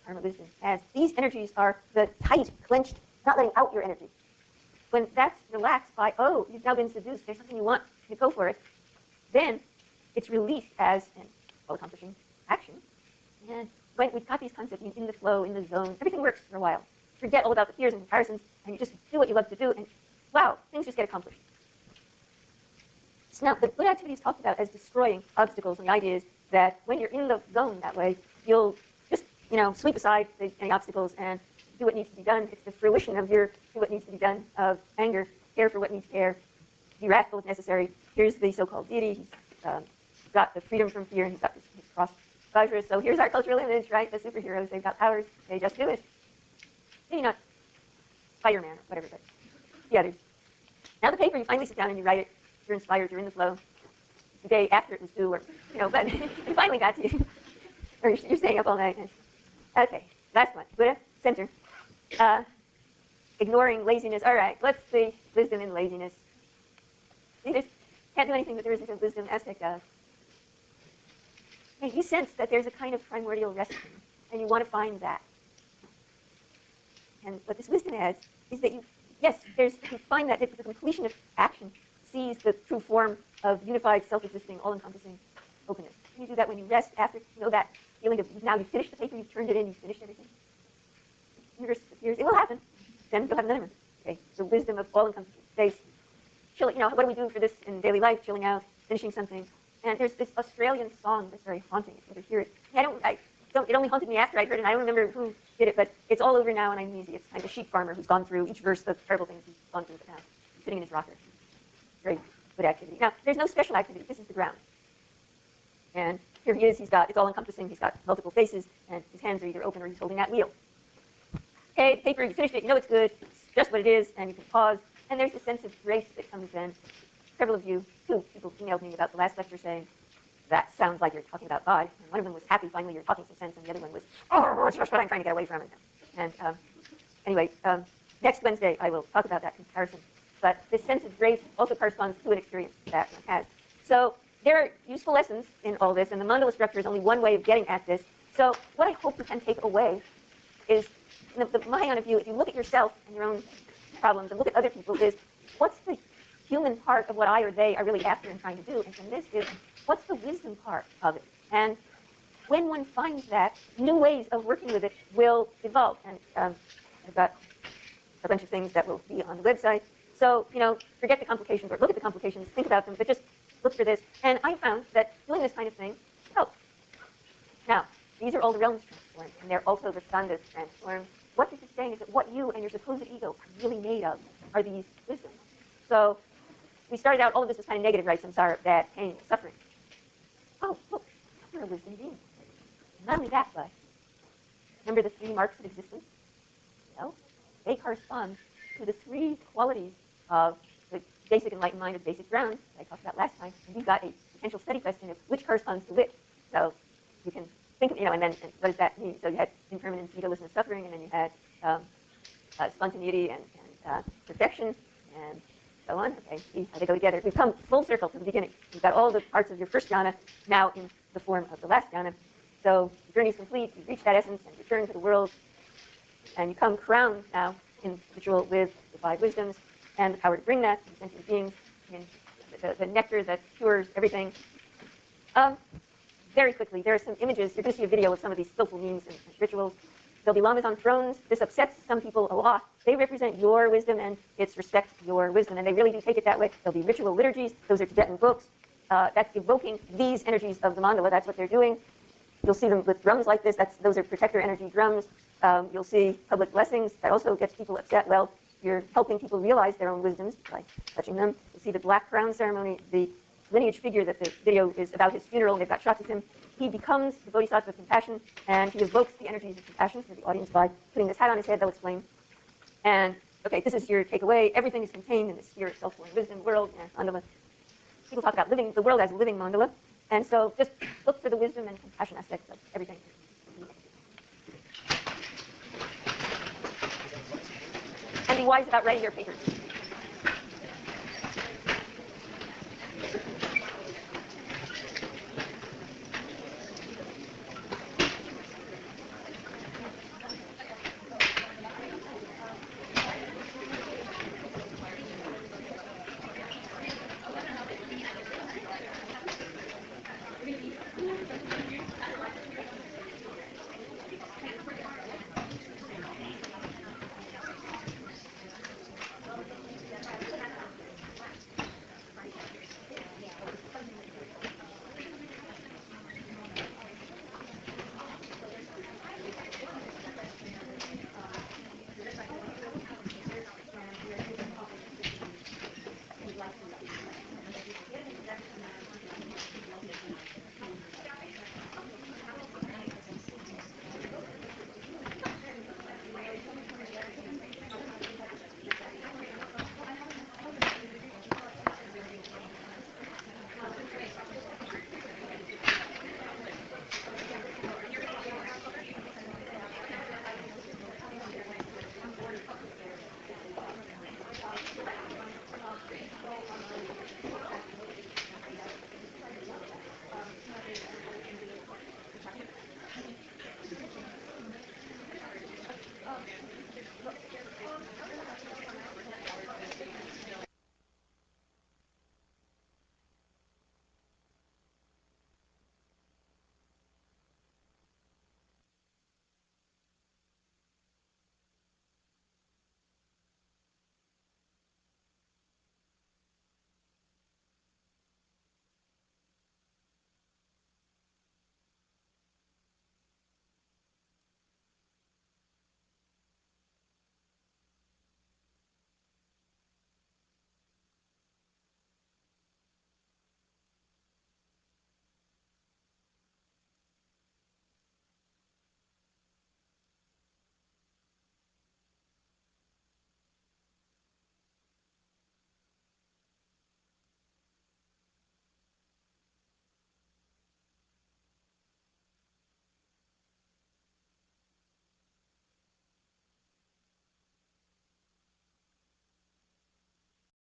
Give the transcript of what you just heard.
karma wisdom as these energies are the tight, clenched, not letting out your energy. When that's relaxed by, oh, you've now been seduced, there's something you want, you go for it, then it's released as an all-accomplishing action. And when we've got these concepts in the flow, in the zone, everything works for a while. Forget all about the fears and comparisons, and you just do what you love to do, and wow, things just get accomplished. So now, the good activity is talked about as destroying obstacles, and the idea is that when you're in the zone that way, you'll just, sweep aside any obstacles and do what needs to be done. It's the fruition of your do what needs to be done of anger, care for what needs care, be wrathful if necessary. Here's the so-called deity. He's got the freedom from fear, and he's got his cross Vajra. So here's our cultural image, right? The superheroes, they've got powers, they just do it. Maybe not Spider-Man or whatever, but the others. Now the paper, you finally sit down and you write it. You're inspired, you're in the flow. The day after it was due, or, but you finally got to, or you're staying up all night. Okay, last one, Buddha, center. Ignoring laziness. All right, what's the wisdom in laziness? You just can't do anything, but there isn't a wisdom aspect of. And you sense that there's a kind of primordial resting, and you want to find that. And what this wisdom adds is that you find that the completion of action sees the true form of unified, self-existing, all-encompassing openness. And you do that when you rest after, that feeling of now you've finished the paper, you've turned it in, you've finished everything. The universe appears. It will happen. Then you'll have another one. Okay, the wisdom of all-encompassing space. Chilling, what do we do for this in daily life? Chilling out, finishing something. And there's this Australian song that's very haunting. If you ever hear it, it only haunted me after I'd heard it. I don't remember who did it, but it's all over now, and I'm easy. It's kind of a sheep farmer who's gone through each verse of terrible things he's gone through, but now he's sitting in his rocker. Very good activity. Now, there's no special activity. This is the ground. And here he is. It's all-encompassing. He's got multiple faces, and his hands are either open or he's holding that wheel. Okay, the paper, you finished it. You know it's good. It's just what it is, and you can pause. And there's a sense of grace that comes in. Several of you, 2 people emailed me about the last lecture saying, that sounds like you're talking about God. And one of them was happy, finally you're talking some sense, and the other one was, oh, it's just what I'm trying to get away from. And anyway, next Wednesday I will talk about that comparison. But this sense of grace also corresponds to an experience that one has. So there are useful lessons in all this, and the mandala structure is only one way of getting at this. So what I hope you can take away is, the Mahayana view, if you look at yourself and your own problems and look at other people, is what's the human part of what I or they are really after and trying to do? And from this is, what's the wisdom part of it? And when one finds that, new ways of working with it will evolve. And I've got a bunch of things that will be on the website. So, forget the complications, or look at the complications, think about them, but just look for this. And I found that doing this kind of thing helps. Now, these are all the realms transformed, and they're also the skandhas transformed. What this is saying is that what you and your supposed ego are really made of are these wisdoms. So we started out, all of this was kind of negative, right? Samsara, bad, pain, suffering. Oh, look, you're a wisdom being. Not only that, but remember the 3 marks of existence? Well, they correspond to the 3 qualities of the basic enlightened mind of basic ground that I talked about last time. And you've got a potential study question of which corresponds to which. So you can think of, and what does that mean? So you had impermanence, egolessness, suffering, and then you had spontaneity and perfection, and so on. Okay, see how they go together. We've come full circle to the beginning. You've got all the parts of your first jhana now in the form of the last jhana. So the journey is complete. You've reached that essence and return to the world. And you come crowned now in ritual with the 5 wisdoms and the power to bring that to sentient beings, in the nectar that cures everything. Very quickly, there are some images. You're going to see a video of some of these skillful memes and rituals. There'll be lamas on thrones. This upsets some people a lot. They represent your wisdom, and it's respect your wisdom, and they really do take it that way. There'll be ritual liturgies. Those are Tibetan books. That's evoking these energies of the mandala. That's what they're doing. You'll see them with drums like this. Those are protector energy drums. You'll see public blessings. That also gets people upset. Well, you're helping people realize their own wisdoms by touching them. You'll see the black crown ceremony. The lineage figure that the video is about his funeral, and they've got shots of him. He becomes the bodhisattva of compassion, and he evokes the energies of compassion for the audience by putting this hat on his head. They'll explain. And, okay, this is your takeaway. Everything is contained in the sphere of self-born wisdom, world, and mandala. People talk about living the world as a living mandala. And so just look for the wisdom and compassion aspects of everything. And be wise about writing your papers.